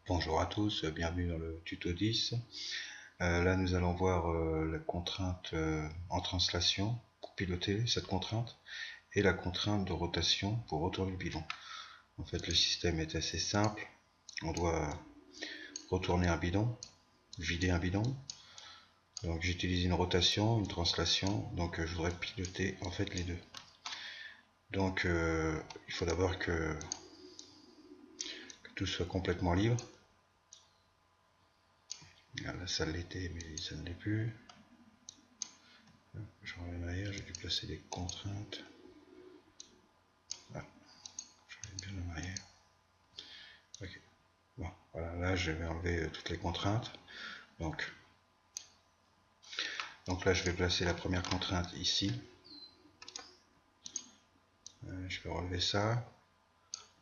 Bonjour à tous, bienvenue dans le tuto 10. Là nous allons voir la contrainte en translation pour piloter cette contrainte et la contrainte de rotation pour retourner le bidon. En fait le système est assez simple, on doit retourner un bidon, vider un bidon. Donc j'utilise une rotation, une translation, donc je voudrais piloter en fait les deux. Donc il faut d'abord que tout soit complètement libre. Là ça l'était mais ça ne l'est plus. Je reviens arrière, j'ai dû placer des contraintes. Ah, je reviens bien en arrière. Ok. Bon, voilà, là je vais enlever toutes les contraintes. Donc là je vais placer la première contrainte ici. Je vais relever ça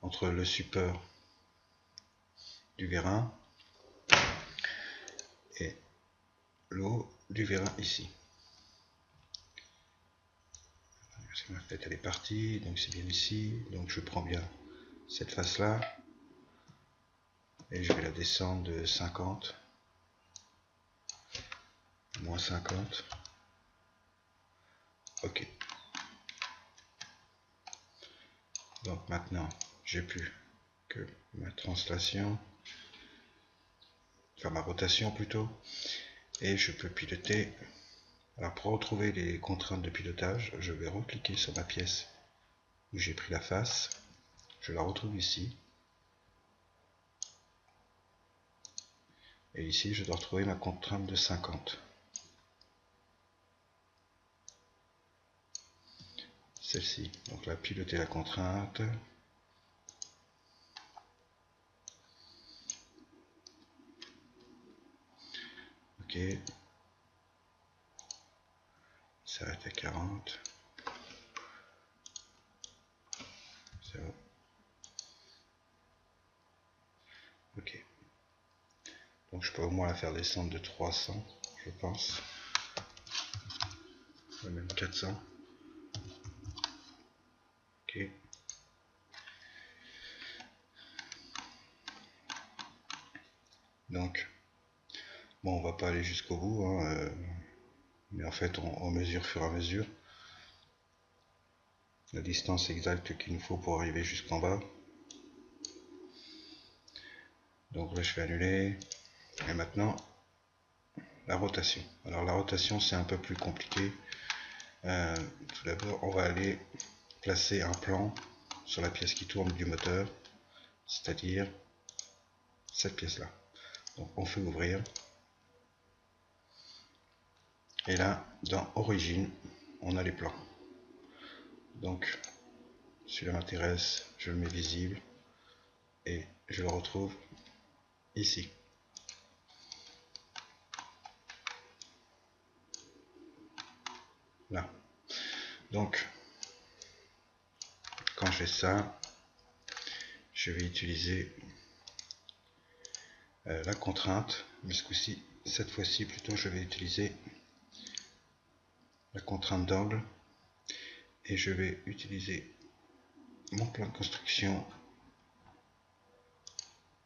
entre le support du vérin et l'eau du vérin ici. Ma tête elle est partie, donc c'est bien ici. Donc je prends bien cette face là et je vais la descendre de 50, moins 50. Ok. Donc maintenant j'ai plus que ma translation, enfin ma rotation plutôt, et je peux piloter. Alors pour retrouver les contraintes de pilotage, je vais recliquer sur ma pièce où j'ai pris la face, je la retrouve ici, et ici je dois retrouver ma contrainte de 50. Celle-ci, donc là piloter la contrainte. Ok, ça s'arrête à 40. Ça va. Ok. Donc je peux au moins la faire descendre de 300, je pense. Même 400. Ok. Donc, bon, on va pas aller jusqu'au bout, hein, mais en fait on mesure fur et à mesure la distance exacte qu'il nous faut pour arriver jusqu'en bas. Donc là je vais annuler. Et maintenant la rotation. Alors la rotation c'est un peu plus compliqué. Tout d'abord on va aller placer un plan sur la pièce qui tourne du moteur, c'est-à-dire cette pièce là. Donc on fait ouvrir. Et là dans origine on a les plans. Donc celui-là m'intéresse, je le mets visible et je le retrouve ici. Là. Donc quand je fais ça, je vais utiliser la contrainte, mais ce coup-ci, cette fois-ci plutôt, je vais utiliser la contrainte d'angle et je vais utiliser mon plan de construction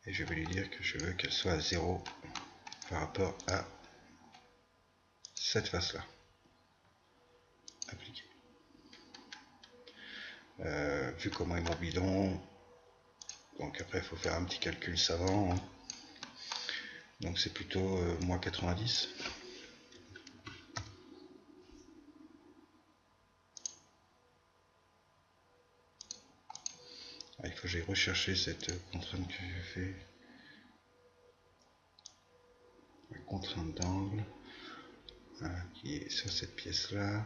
et je vais lui dire que je veux qu'elle soit à 0 par rapport à cette face là. Appliquer. Vu comment est mon bidon, donc après il faut faire un petit calcul savant, hein. Donc c'est plutôt moins 90. Ah, il faut que j'aille rechercher cette contrainte que j'ai fait. La contrainte d'angle qui est sur cette pièce là,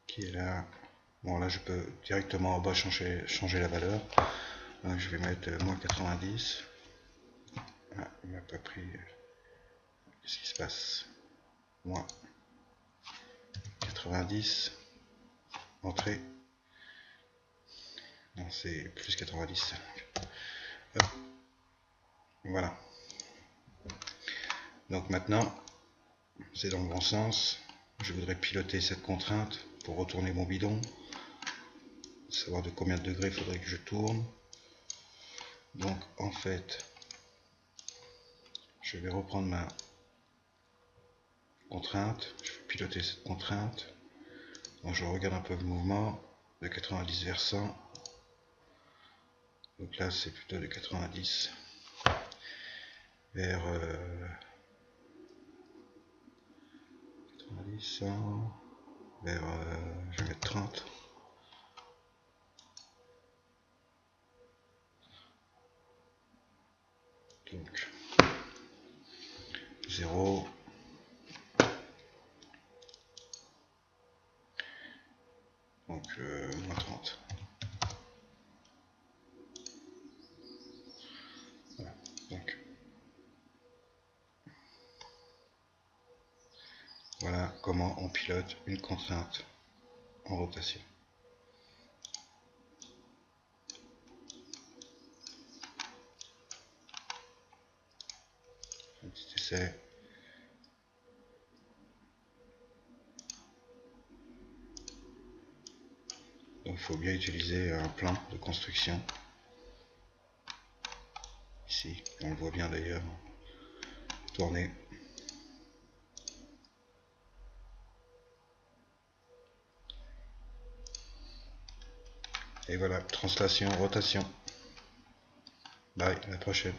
qui est là. Bon là je peux directement en bas changer la valeur. Donc je vais mettre moins 90. Ah, il m'a pas pris. Qu'est-ce qui se passe? Moins 90. Entrée. Non, c'est plus 90. Hop. Voilà. Donc maintenant, c'est dans le bon sens. Je voudrais piloter cette contrainte pour retourner mon bidon. Savoir de combien de degrés il faudrait que je tourne. Donc en fait, je vais reprendre ma contrainte, je vais piloter cette contrainte. Donc je regarde un peu le mouvement de 90 vers 100. Donc là c'est plutôt de 90 vers 90, 100, vers je vais mettre 30. Donc 0, donc moins 30. Voilà. Donc voilà comment on pilote une contrainte en rotation. Un petit essai. Donc il faut bien utiliser un plan de construction. Ici, on le voit bien d'ailleurs. Tourner. Et voilà, translation, rotation. Bye, à la prochaine.